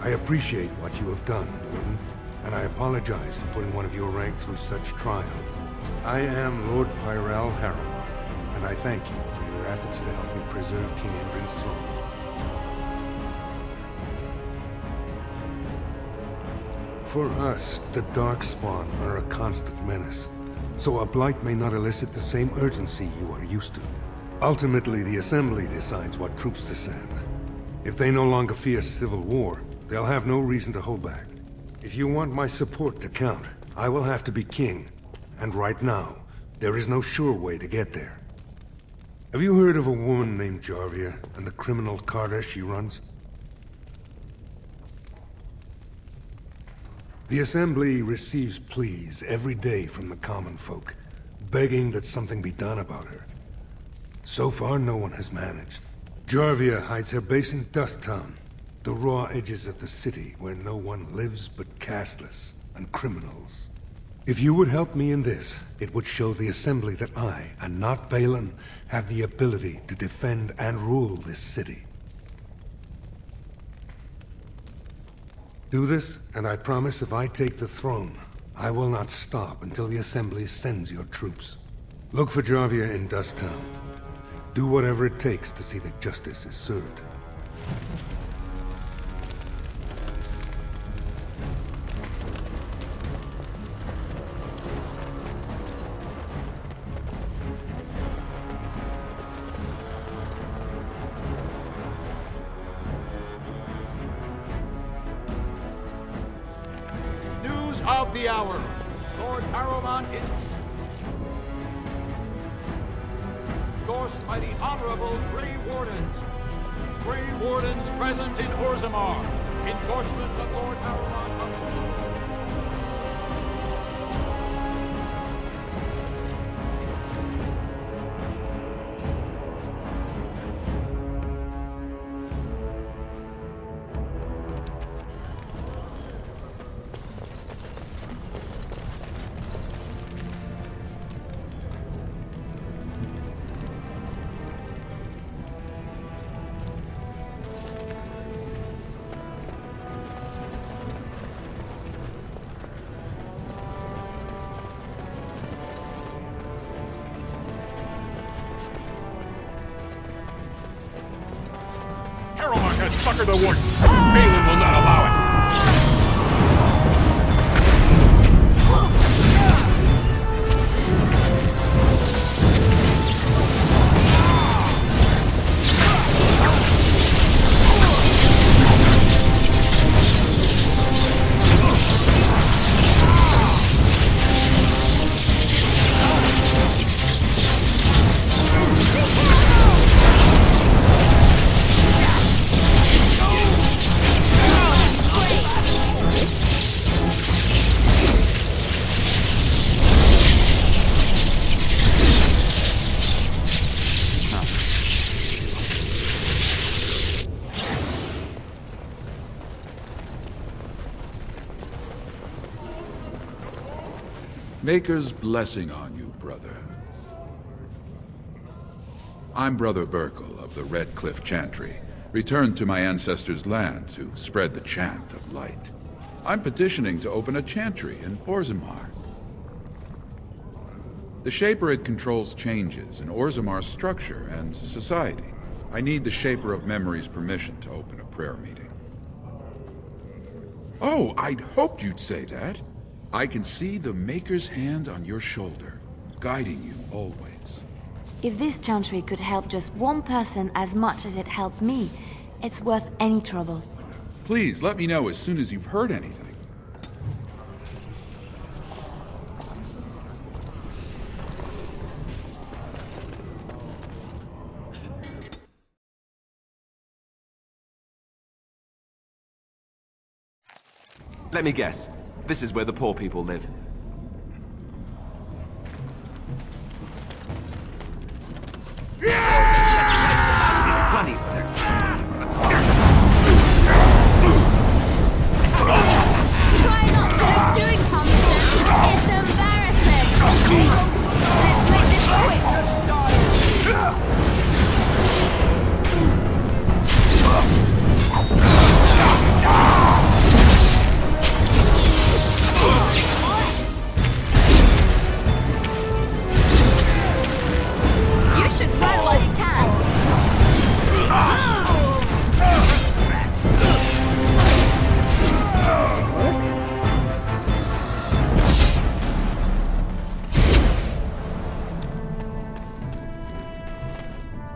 I appreciate what you have done, Warden, and I apologize for putting one of your rank through such trials. I am Lord Pyrell Harrowmont, and I thank you for your efforts to help me preserve King Endrin's throne. For us, the Darkspawn are a constant menace, so a blight may not elicit the same urgency you are used to. Ultimately, the Assembly decides what troops to send. If they no longer fear civil war, they'll have no reason to hold back. If you want my support to count, I will have to be king. And right now, there is no sure way to get there. Have you heard of a woman named Jarvia and the criminal carter she runs? The Assembly receives pleas every day from the common folk, begging that something be done about her. So far, no one has managed. Jarvia hides her base in Dust Town, the raw edges of the city where no one lives but castless and criminals. If you would help me in this, it would show the Assembly that I, and not Balin, have the ability to defend and rule this city. Do this, and I promise if I take the throne, I will not stop until the Assembly sends your troops. Look for Jarvia in Dust Town. Do whatever it takes to see that justice is served. News of the hour. Lord Harrowmont is endorsed by the Honorable Grey Wardens. Grey Wardens present in Orzammar. Endorsement of Lord Harrowmont of Harrowmont has suckered the warden. Balin will not allow it. Maker's blessing on you, brother. I'm Brother Burkle of the Red Cliff Chantry, returned to my ancestors' land to spread the chant of light. I'm petitioning to open a chantry in Orzammar. The Shaperid controls changes in Orzammar's structure and society. I need the Shaper of Memory's permission to open a prayer meeting. Oh, I'd hoped you'd say that. I can see the Maker's hand on your shoulder, guiding you always. If this chantry could help just one person as much as it helped me, it's worth any trouble. Please, let me know as soon as you've heard anything. Let me guess. This is where the poor people live. Plenty of there. Try not to do too incompetent. It's embarrassing. Let's make this quick.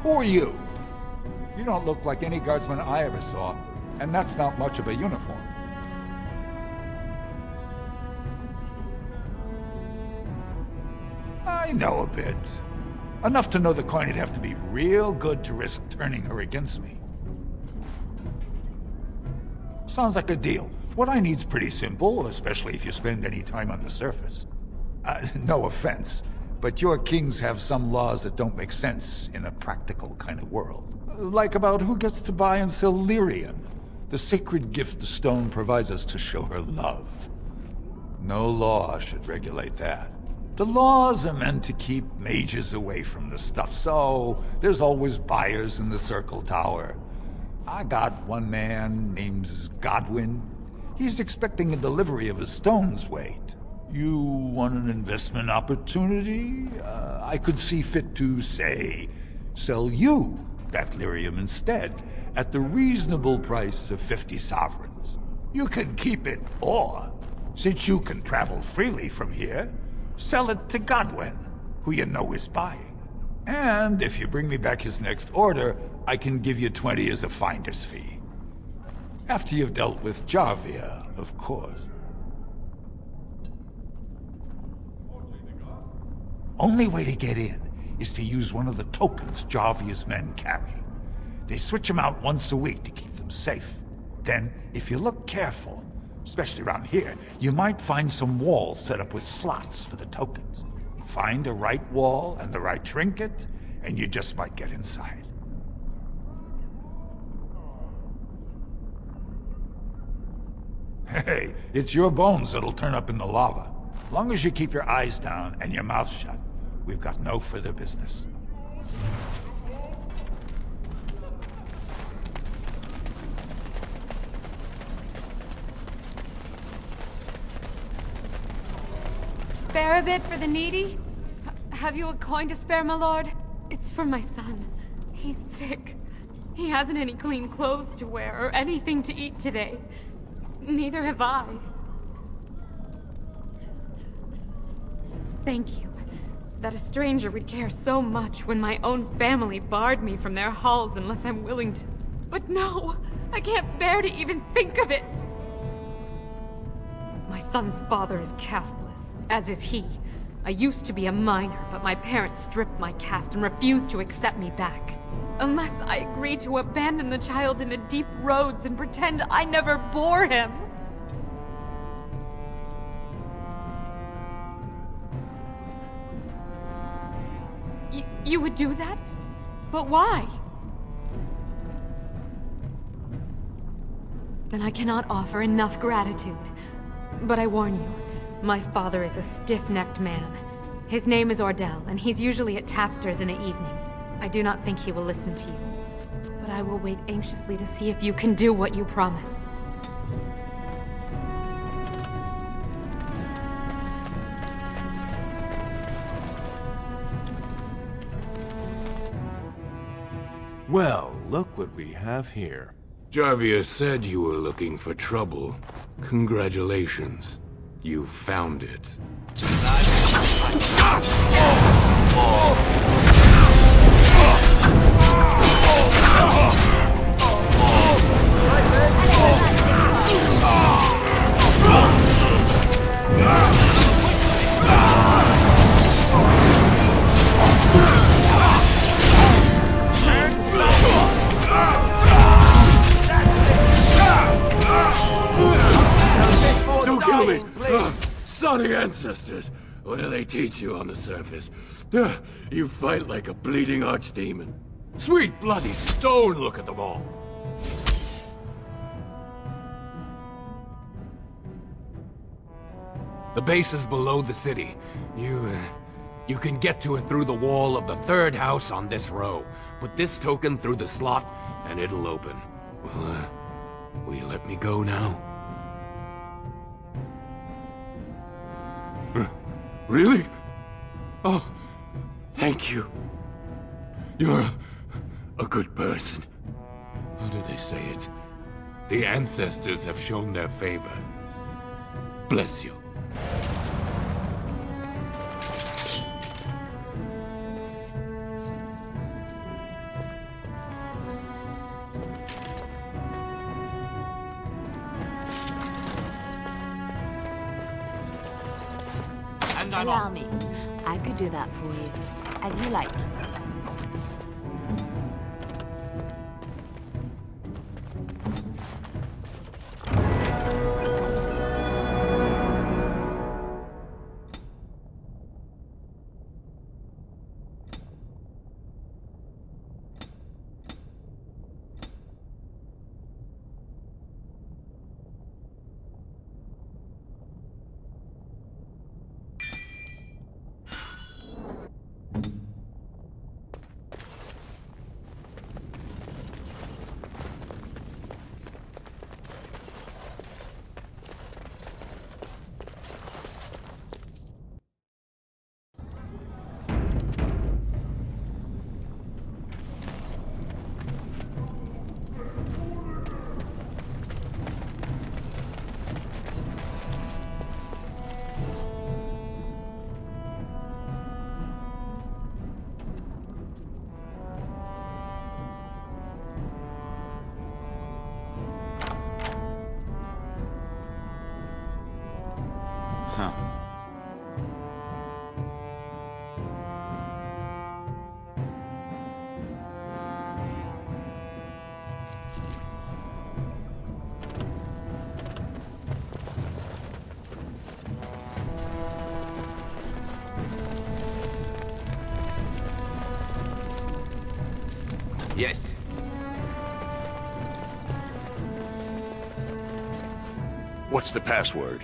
Who are you? You don't look like any guardsman I ever saw, and that's not much of a uniform. I know a bit. Enough to know the coin would have to be real good to risk turning her against me. Sounds like a deal. What I need's pretty simple, especially if you spend any time on the surface. No offense, but your kings have some laws that don't make sense in a practical kind of world. Like about who gets to buy and sell lyrium, the sacred gift the stone provides us to show her love. No law should regulate that. The laws are meant to keep mages away from the stuff, so there's always buyers in the Circle Tower. I got one man named Godwin. He's expecting a delivery of a stone's weight. You want an investment opportunity? I could see fit to, say, sell you that lyrium instead, at the reasonable price of 50 sovereigns. You can keep it, or, since you can travel freely from here, sell it to Godwin, who you know is buying. And if you bring me back his next order, I can give you 20 as a finder's fee. After you've dealt with Jarvia, of course. Only way to get in is to use one of the tokens Jarvia's men carry. They switch them out once a week to keep them safe. Then, if you look careful, especially around here, you might find some walls set up with slots for the tokens. Find the right wall and the right trinket, and you just might get inside. Hey, it's your bones that'll turn up in the lava. Long as you keep your eyes down and your mouth shut, we've got no further business. Spare a bit for the needy? Have you a coin to spare, my lord? It's for my son. He's sick. He hasn't any clean clothes to wear or anything to eat today. Neither have I. Thank you. That a stranger would care so much when my own family barred me from their halls unless I'm willing to. But no! I can't bear to even think of it! My son's father is casteless, as is he. I used to be a minor, but my parents stripped my caste and refused to accept me back. Unless I agree to abandon the child in the deep roads and pretend I never bore him. You would do that? But why? Then I cannot offer enough gratitude. But I warn you, my father is a stiff-necked man. His name is Ordell, and he's usually at tapsters in the evening. I do not think he will listen to you. But I will wait anxiously to see if you can do what you promise. Well, look what we have here. Jarvia said you were looking for trouble. Congratulations. You found it. Don't kill me! Sorry, ancestors. What do they teach you on the surface? You fight like a bleeding archdemon. Sweet bloody stone, look at them all. The base is below the city. You can get to it through the wall of the third house on this row. Put this token through the slot, and it'll open. Will you let me go now? Really? Oh, thank you. You're a good person. How do they say it? The ancestors have shown their favor. Bless you. And I'm Allow off. me. I could do that for you. As you like. Huh. Yes. What's the password?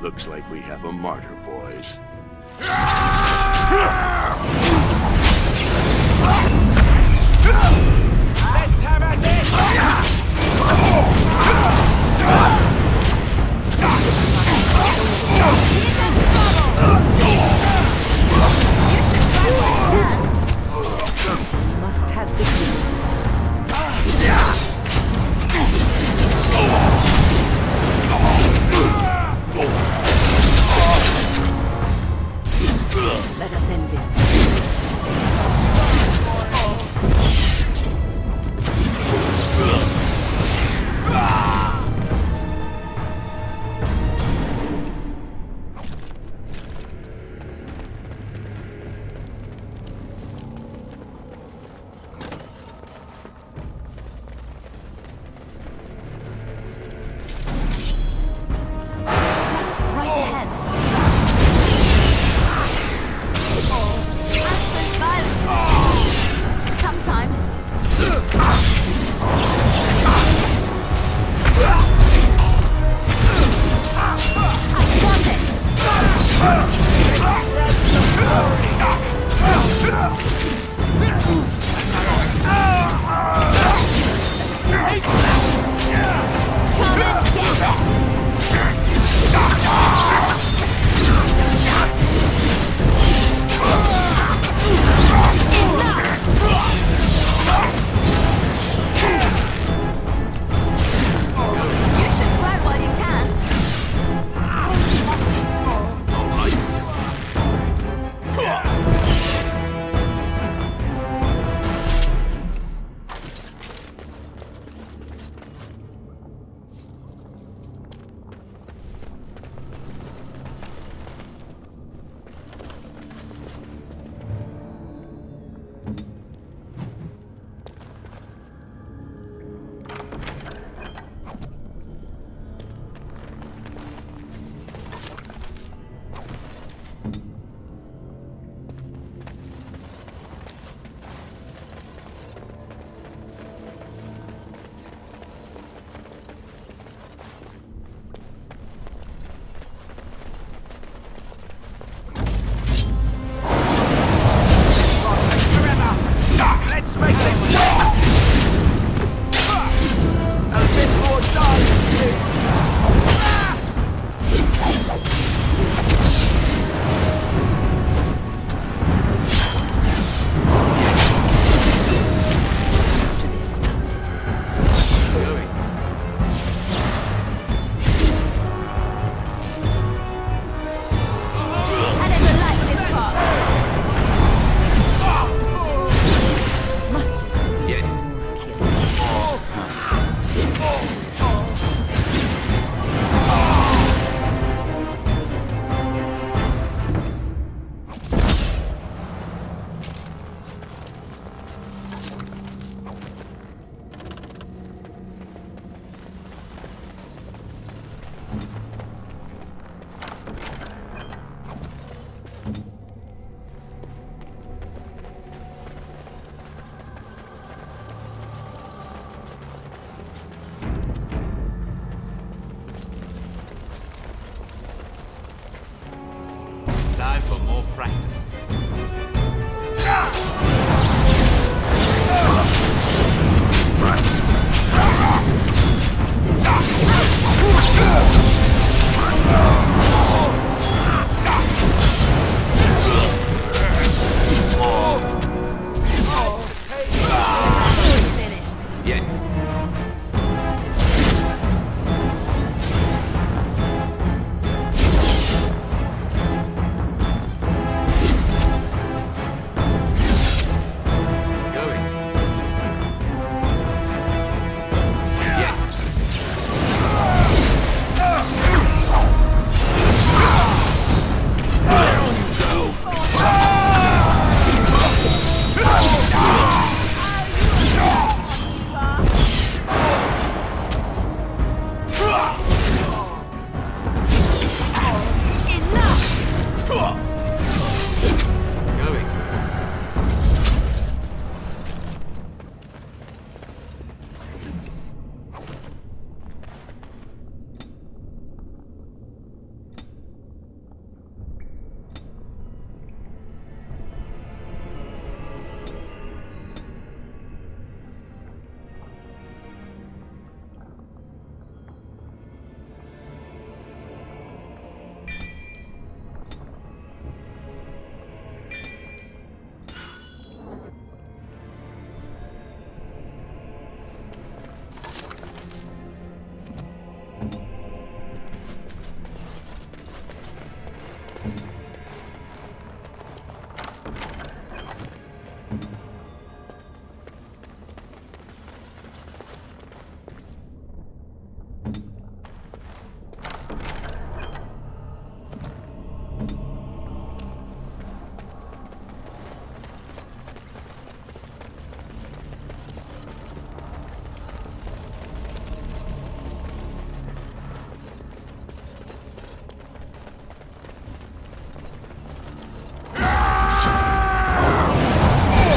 Looks like we have a martyr, boys. Let's have at Must have victory. time for more practice. Finished. Yes. Going. Yes. Going.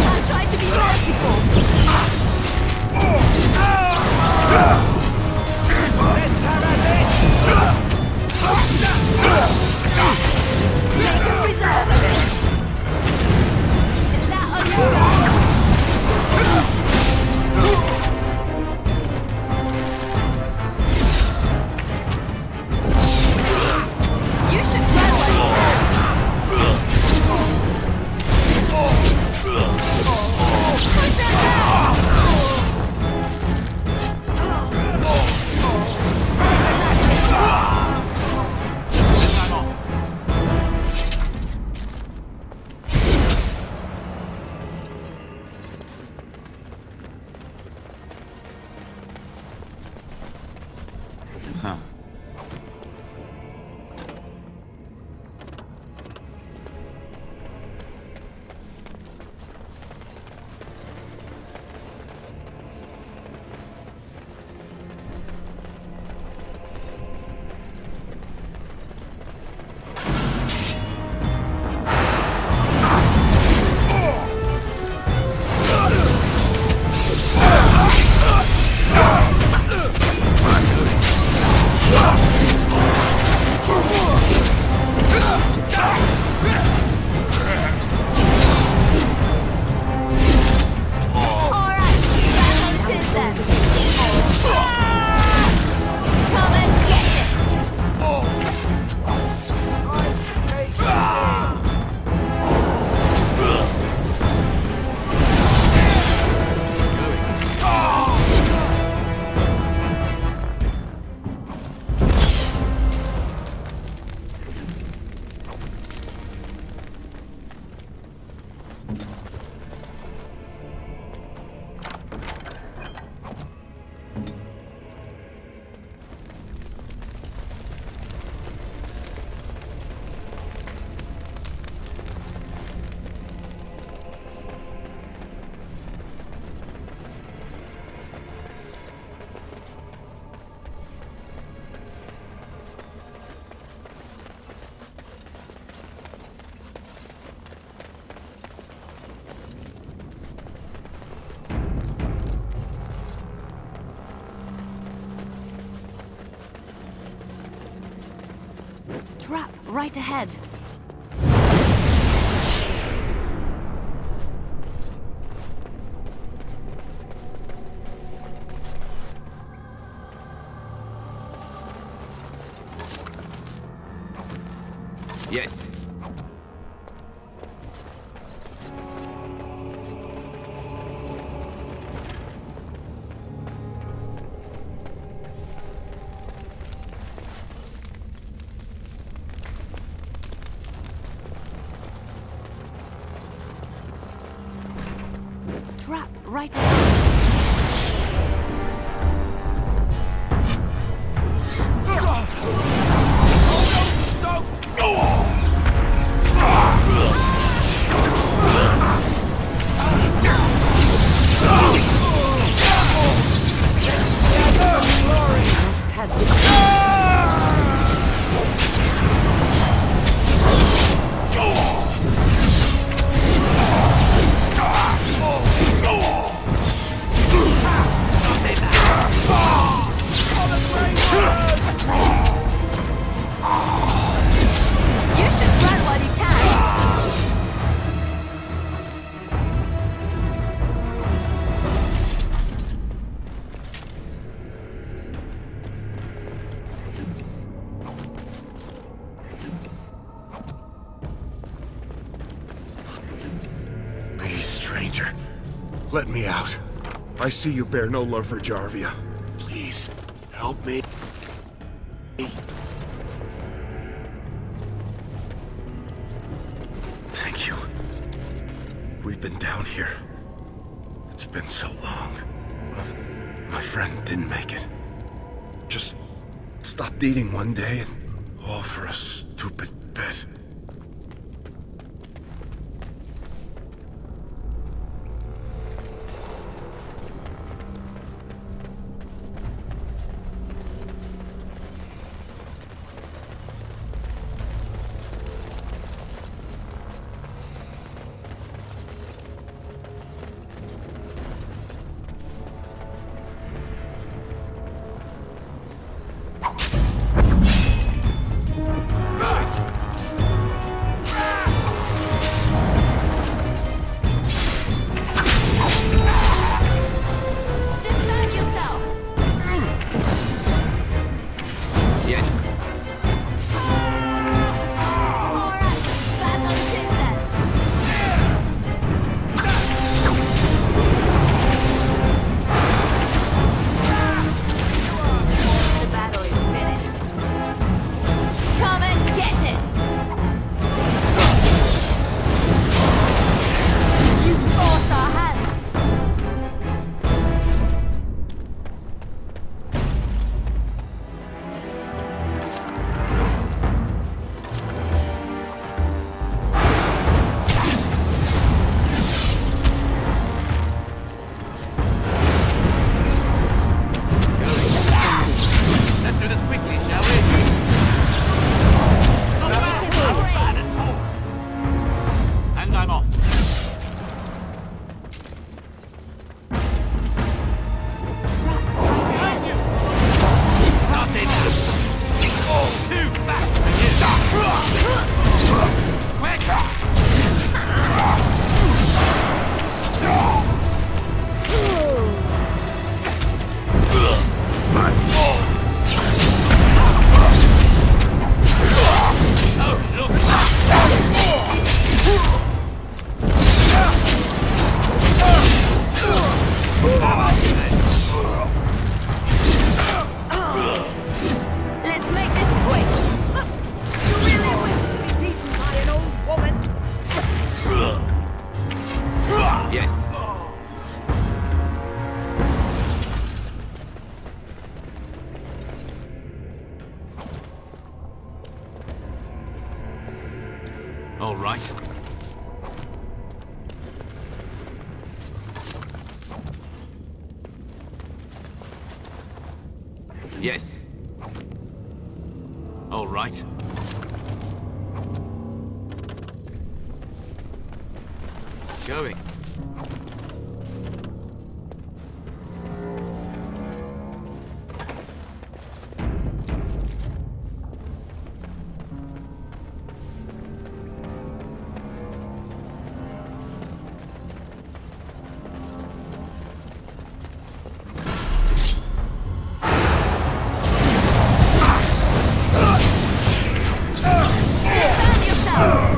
I'm trying to be merciful. Preserve it. Is that on your back? You should know it. Trap right ahead. trap right ahead. You should run while you can. Please, stranger. Let me out. I see you bear no love for Jarvia. Please, help me. Thank you. We've been down here. It's been so long. My friend didn't make it. Just stopped eating one day and all for a stupid bet. All right. Yes. All right. Going. Defend yourself!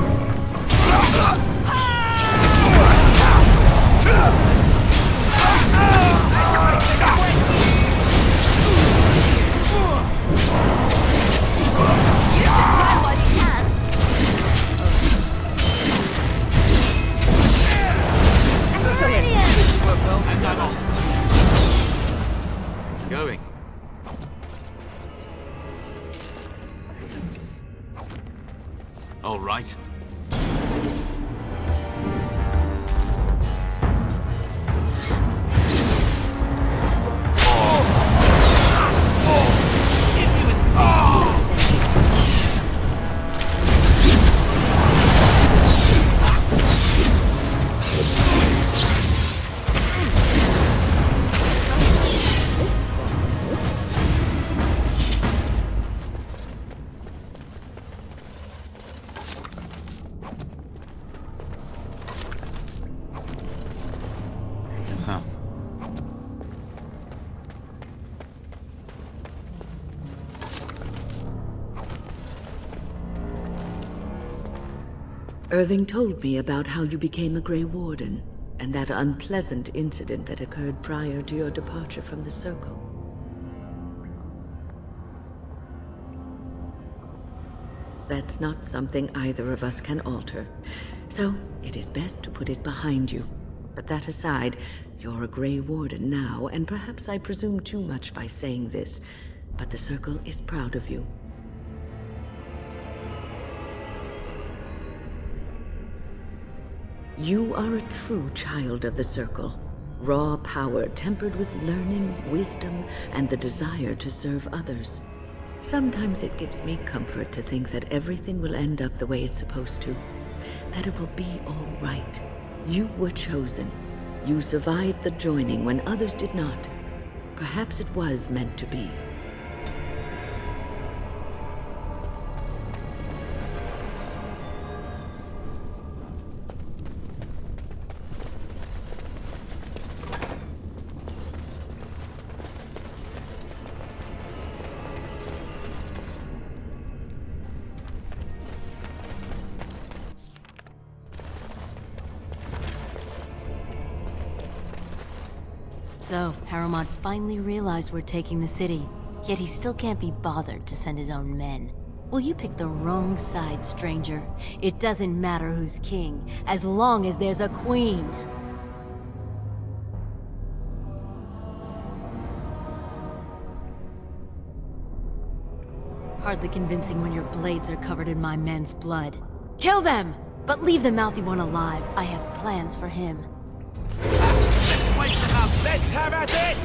Irving told me about how you became a Grey Warden, and that unpleasant incident that occurred prior to your departure from the Circle. That's not something either of us can alter, so it is best to put it behind you. But that aside, you're a Grey Warden now, and perhaps I presume too much by saying this, but the Circle is proud of you. You are a true child of the Circle. Raw power tempered with learning, wisdom, and the desire to serve others. Sometimes it gives me comfort to think that everything will end up the way it's supposed to. That it will be all right. You were chosen. You survived the joining when others did not. Perhaps it was meant to be. So, Harrowmont finally realized we're taking the city, yet he still can't be bothered to send his own men. Well, you picked the wrong side, stranger. It doesn't matter who's king, as long as there's a queen. Hardly convincing when your blades are covered in my men's blood. Kill them! But leave the mouthy one alive. I have plans for him. Let's have at it!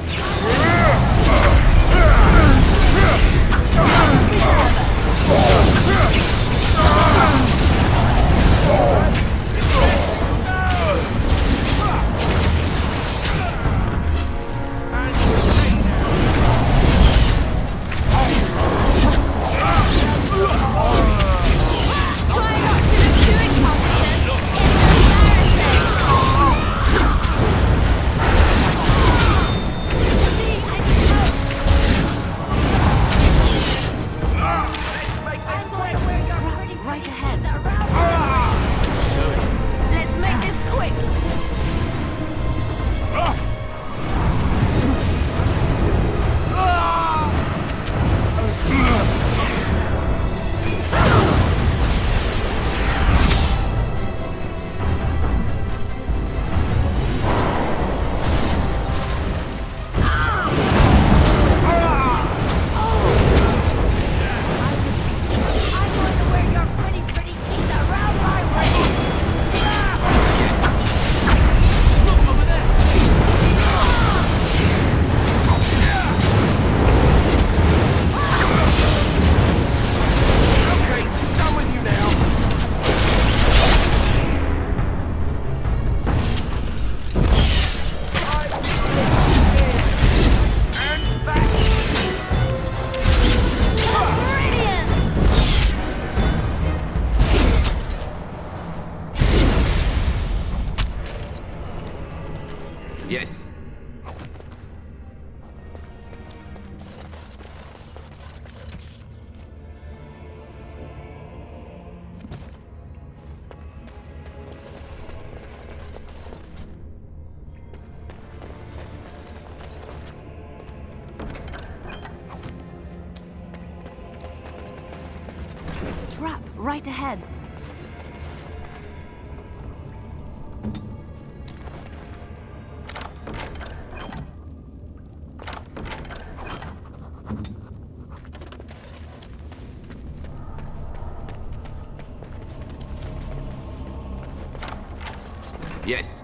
Yes. Trap, right ahead. Yes.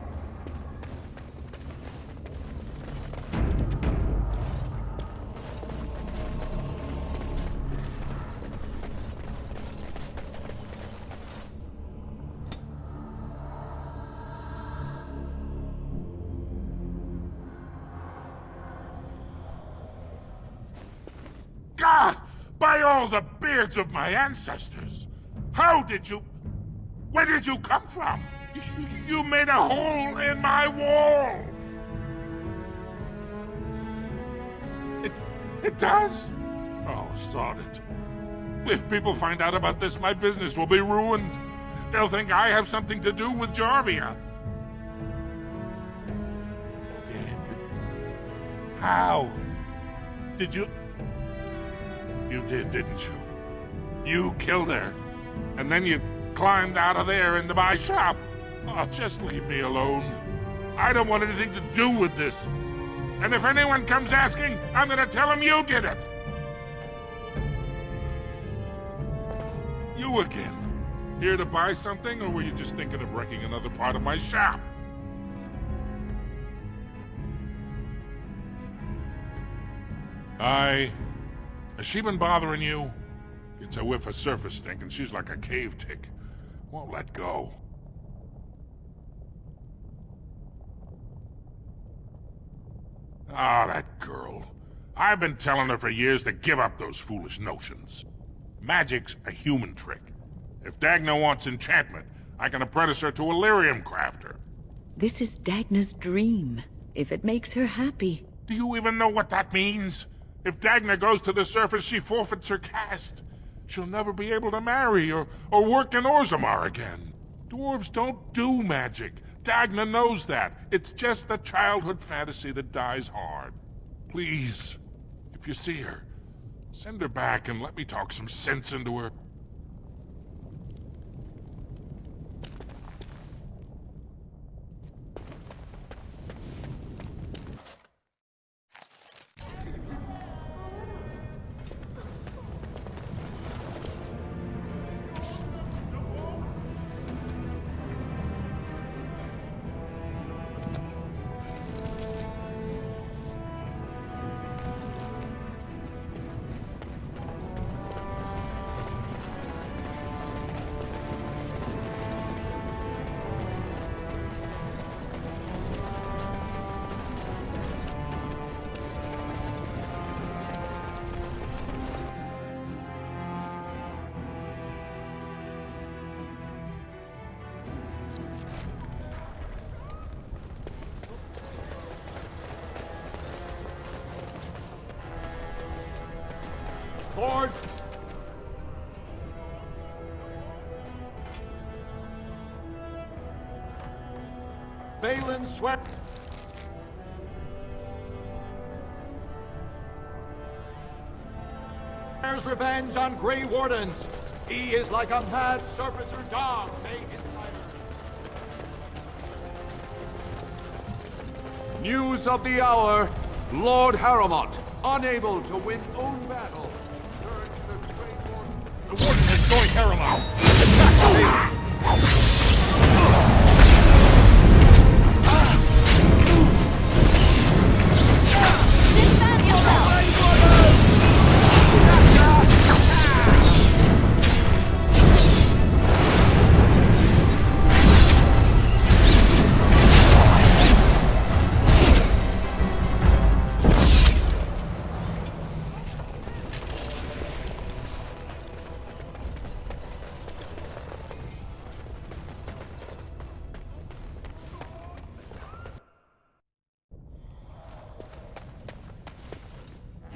Ah! By all the beards of my ancestors! How did you... Where did you come from? You made a hole in my wall! It does? Oh, sod it. If people find out about this, my business will be ruined. They'll think I have something to do with Jarvia. Dead? How? Did you... You did, didn't you? You killed her, and then you climbed out of there into my shop. Oh, just leave me alone. I don't want anything to do with this. And if anyone comes asking, I'm gonna tell them you did it. You again. Here to buy something, or were you just thinking of wrecking another part of my shop? Has she been bothering you? Gets a whiff of surface stink, and she's like a cave tick. Won't let go. Ah, that girl. I've been telling her for years to give up those foolish notions. Magic's a human trick. If Dagna wants enchantment, I can apprentice her to a lyrium crafter. This is Dagna's dream, if it makes her happy. Do you even know what that means? If Dagna goes to the surface, she forfeits her caste. She'll never be able to marry or work in Orzammar again. Dwarves don't do magic. Dagna knows that. It's just a childhood fantasy that dies hard. Please, if you see her, send her back and let me talk some sense into her. Lord! Balin swept... ...bears revenge on Grey Wardens. He is like a mad surfacer dog, say insiders. News of the hour. Lord Harrowmont, unable to win own battle. The warden has joined Harrowmont. Attack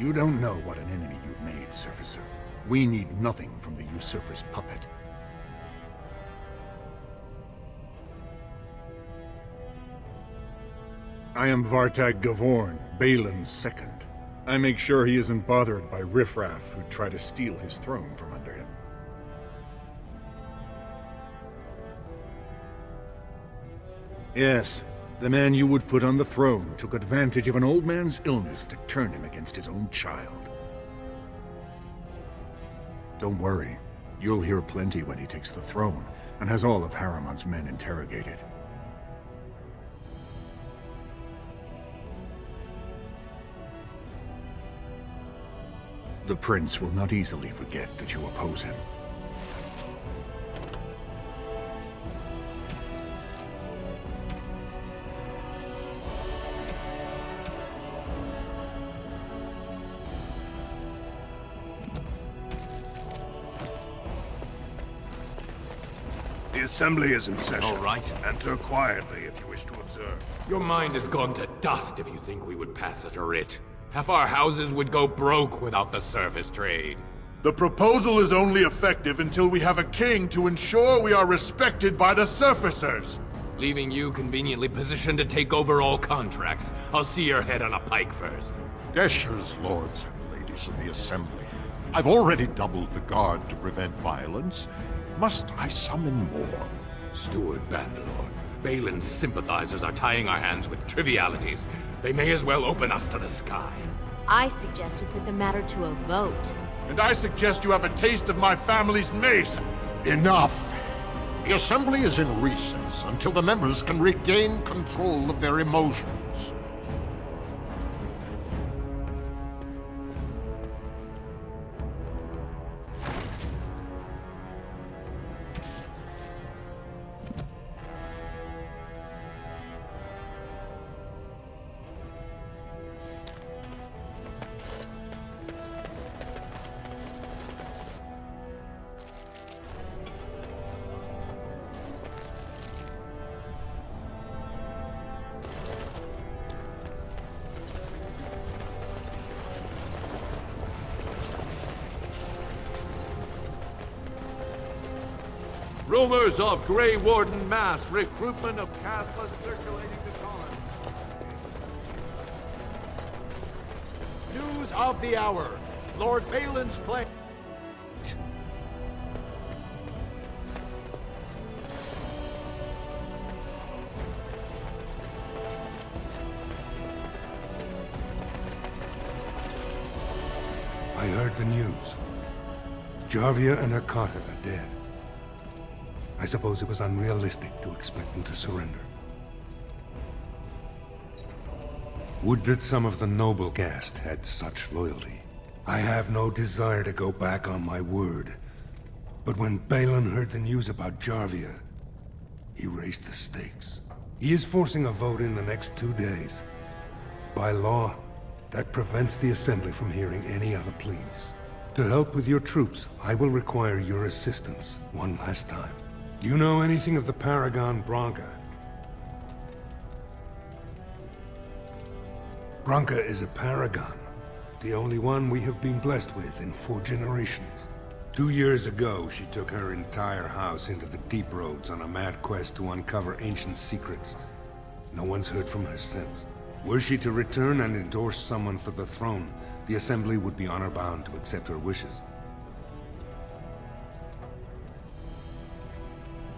You don't know what an enemy you've made, Surfacer. We need nothing from the usurper's puppet. I am Vartag Gavorn, Balin's second. I make sure he isn't bothered by riffraff who try to steal his throne from under him. Yes, the man you would put on the throne took advantage of an old man's illness to turn him against his own child. Don't worry. You'll hear plenty when he takes the throne, and has all of Harrowmont's men interrogated. The prince will not easily forget that you oppose him. The assembly is in session. All right. Enter quietly if you wish to observe. Your mind has gone to dust if you think we would pass such a writ. Half our houses would go broke without the service trade. The proposal is only effective until we have a king to ensure we are respected by the surfacers. Leaving you conveniently positioned to take over all contracts. I'll see your head on a pike first. Deshers, lords and ladies of the Assembly. I've already doubled the guard to prevent violence. Must I summon more? Steward Bandalore, Balin's sympathizers are tying our hands with trivialities. They may as well open us to the sky. I suggest we put the matter to a vote. And I suggest you have a taste of my family's mace. Enough! The Assembly is in recess until the members can regain control of their emotions. Rumors of Grey Warden mass recruitment of Caspas circulating to Colin. News of the hour. Lord Balin's play. I heard the news. Jarvia and her Carter are dead. I suppose it was unrealistic to expect them to surrender. Would that some of the noble caste had such loyalty. I have no desire to go back on my word. But when Balin heard the news about Jarvia, he raised the stakes. He is forcing a vote in the next 2 days. By law, that prevents the Assembly from hearing any other pleas. To help with your troops, I will require your assistance one last time. Do you know anything of the Paragon Branca? Branca is a paragon, the only one we have been blessed with in 4 generations. 2 years ago, she took her entire house into the deep roads on a mad quest to uncover ancient secrets. No one's heard from her since. Were she to return and endorse someone for the throne, the Assembly would be honor-bound to accept her wishes.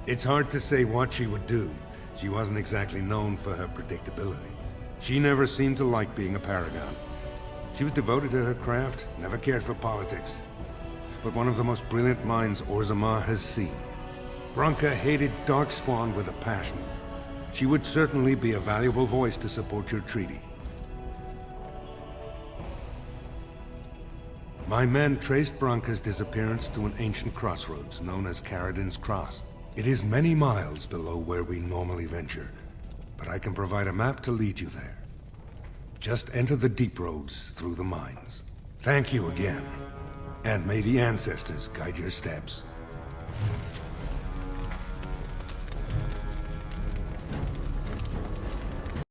It's hard to say what she would do. She wasn't exactly known for her predictability. She never seemed to like being a paragon. She was devoted to her craft, never cared for politics. But one of the most brilliant minds Orzammar has seen. Branca hated Darkspawn with a passion. She would certainly be a valuable voice to support your treaty. My men traced Branca's disappearance to an ancient crossroads known as Caradin's Cross. It is many miles below where we normally venture, but I can provide a map to lead you there. Just enter the deep roads through the mines. Thank you again, and may the ancestors guide your steps.